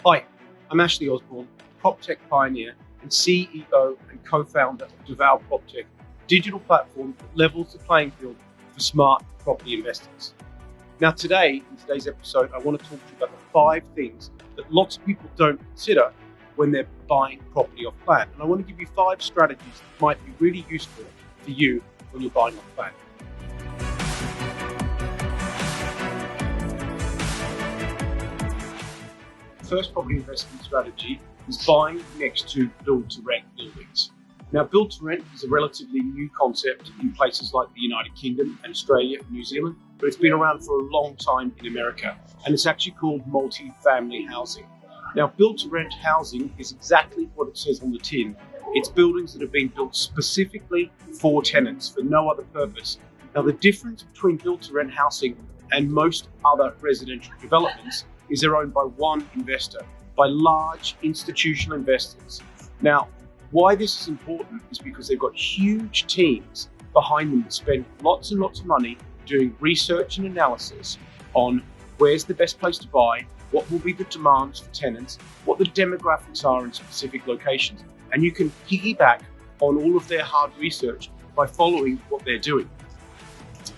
Hi, I'm Ashley Osborne, PropTech pioneer and CEO and co-founder of Devour PropTech, a digital platform that levels the playing field for smart property investors. Now today, in today's episode, I want to talk to you about the 5 things that lots of people don't consider when they're buying property off plan. And I want to give you 5 strategies that might be really useful for you when you're buying off plan. First property investment strategy is buying next to build-to-rent buildings. Now, build-to-rent is a relatively new concept in places like the United Kingdom and Australia and New Zealand, but it's been around for a long time in America, and it's actually called multi-family housing. Now, build-to-rent housing is exactly what it says on the tin. It's buildings that have been built specifically for tenants, for no other purpose. Now, the difference between build-to-rent housing and most other residential developments is they're owned by one investor, by large institutional investors. Now, why this is important is because they've got huge teams behind them that spend lots and lots of money doing research and analysis on where's the best place to buy, what will be the demands for tenants, what the demographics are in specific locations. And you can piggyback on all of their hard research by following what they're doing.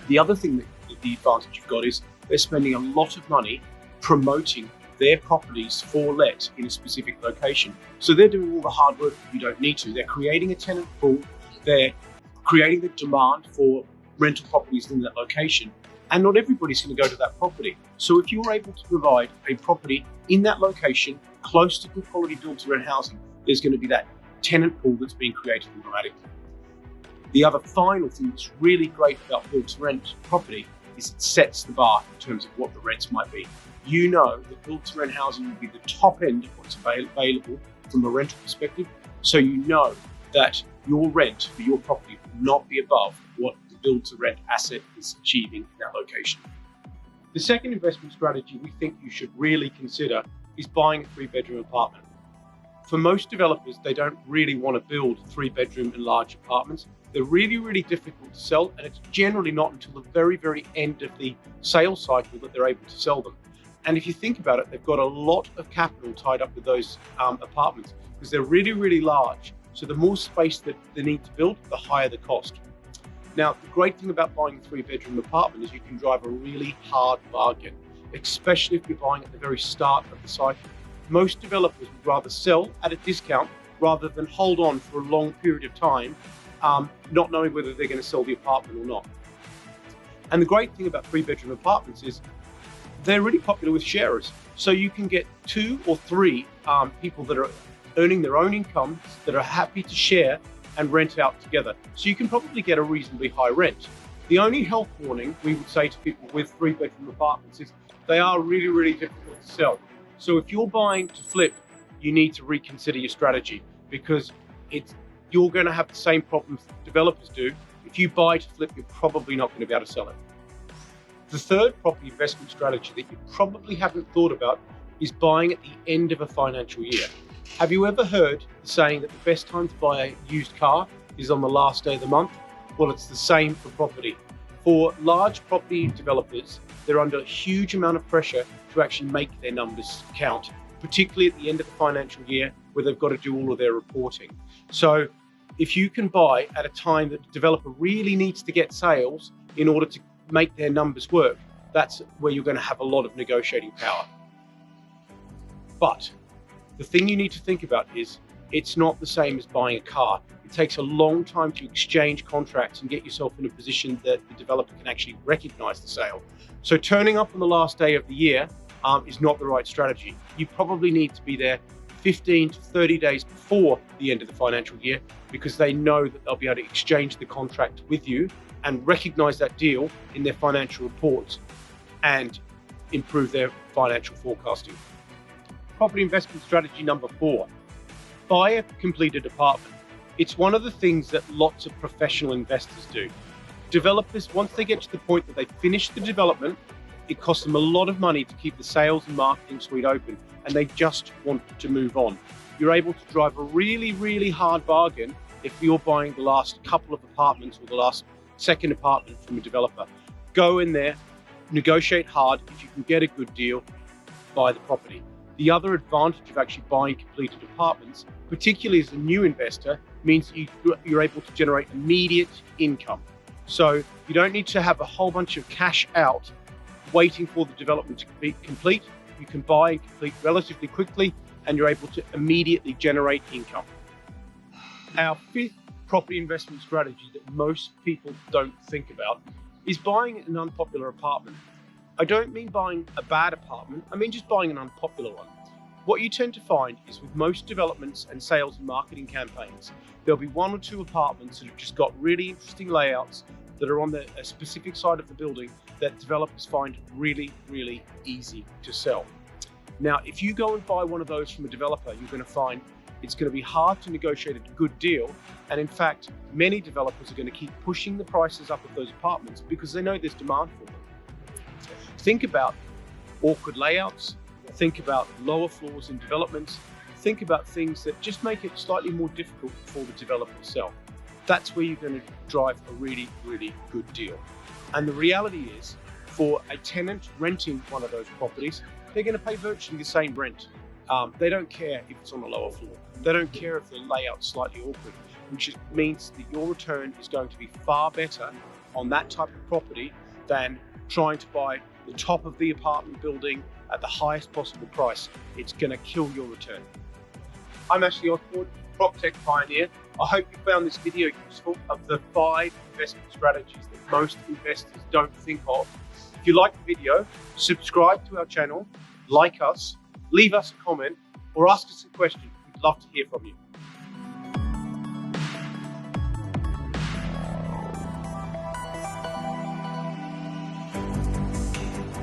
The other thing that the advantage you've got is they're spending a lot of money promoting their properties for let in a specific location. So they're doing all the hard work that you don't need to. They're creating a tenant pool, they're creating the demand for rental properties in that location, and not everybody's going to go to that property. So if you're able to provide a property in that location, close to good quality build-to-rent housing, there's going to be that tenant pool that's being created automatically. The other final thing that's really great about build-to-rent property is it sets the bar in terms of what the rents might be. You know that build-to-rent housing will be the top end of what's available from a rental perspective, so you know that your rent for your property will not be above what the build-to-rent asset is achieving in that location. The second investment strategy we think you should really consider is buying a 3-bedroom apartment. For most developers, they don't really want to build 3-bedroom and large apartments. They're really, really difficult to sell, and it's generally not until the very, very end of the sales cycle that they're able to sell them. And if you think about it, they've got a lot of capital tied up with those apartments because they're really, really large. So the more space that they need to build, the higher the cost. Now, the great thing about buying a 3-bedroom apartment is you can drive a really hard bargain, especially if you're buying at the very start of the cycle. Most developers would rather sell at a discount rather than hold on for a long period of time, not knowing whether they're going to sell the apartment or not. And the great thing about 3-bedroom apartments is they're really popular with sharers. So you can get 2 or 3 people that are earning their own incomes that are happy to share and rent out together. So you can probably get a reasonably high rent. The only health warning we would say to people with 3-bedroom apartments is they are really, really difficult to sell. So if you're buying to flip, you need to reconsider your strategy because you're going to have the same problems that developers do. If you buy to flip, you're probably not going to be able to sell it. The third property investment strategy that you probably haven't thought about is buying at the end of a financial year. Have you ever heard the saying that the best time to buy a used car is on the last day of the month? Well, it's the same for property. For large property developers, they're under a huge amount of pressure to actually make their numbers count, particularly at the end of the financial year where they've got to do all of their reporting. So if you can buy at a time that the developer really needs to get sales in order to make their numbers work, that's where you're going to have a lot of negotiating power. But the thing you need to think about is it's not the same as buying a car. It takes a long time to exchange contracts and get yourself in a position that the developer can actually recognize the sale. So turning up on the last day of the year is not the right strategy. You probably need to be there 15 to 30 days before the end of the financial year because they know that they'll be able to exchange the contract with you and recognize that deal in their financial reports and improve their financial forecasting. Property investment strategy number 4, buy a completed apartment. It's one of the things that lots of professional investors do. Developers, once they get to the point that they finish the development, it costs them a lot of money to keep the sales and marketing suite open, and they just want to move on. You're able to drive a really, really hard bargain if you're buying the last couple of apartments or the last second apartment from a developer. Go in there, negotiate hard. If you can get a good deal, buy the property. The other advantage of actually buying completed apartments, particularly as a new investor, means you're able to generate immediate income. So you don't need to have a whole bunch of cash out waiting for the development to be complete. You can buy and complete relatively quickly, and you're able to immediately generate income. Our fifth property investment strategy that most people don't think about is buying an unpopular apartment. I don't mean buying a bad apartment, I mean just buying an unpopular one. What you tend to find is with most developments and sales and marketing campaigns, there'll be one or two apartments that have just got really interesting layouts that are on a specific side of the building that developers find really, really easy to sell. Now, if you go and buy one of those from a developer, you're going to find it's going to be hard to negotiate a good deal. And in fact, many developers are going to keep pushing the prices up of those apartments because they know there's demand for them. Think about awkward layouts, think about lower floors in developments, think about things that just make it slightly more difficult for the developer to sell. That's where you're going to drive a really, really good deal. And the reality is, for a tenant renting one of those properties, they're going to pay virtually the same rent. They don't care if it's on a lower floor. They don't care if the layout's slightly awkward, which means that your return is going to be far better on that type of property than trying to buy the top of the apartment building at the highest possible price. It's going to kill your return. I'm Ashley Osborne, PropTech Pioneer. I hope you found this video useful of the 5 investment strategies that most investors don't think of. If you like the video, subscribe to our channel, like us, leave us a comment, or ask us a question. We'd love to hear from you.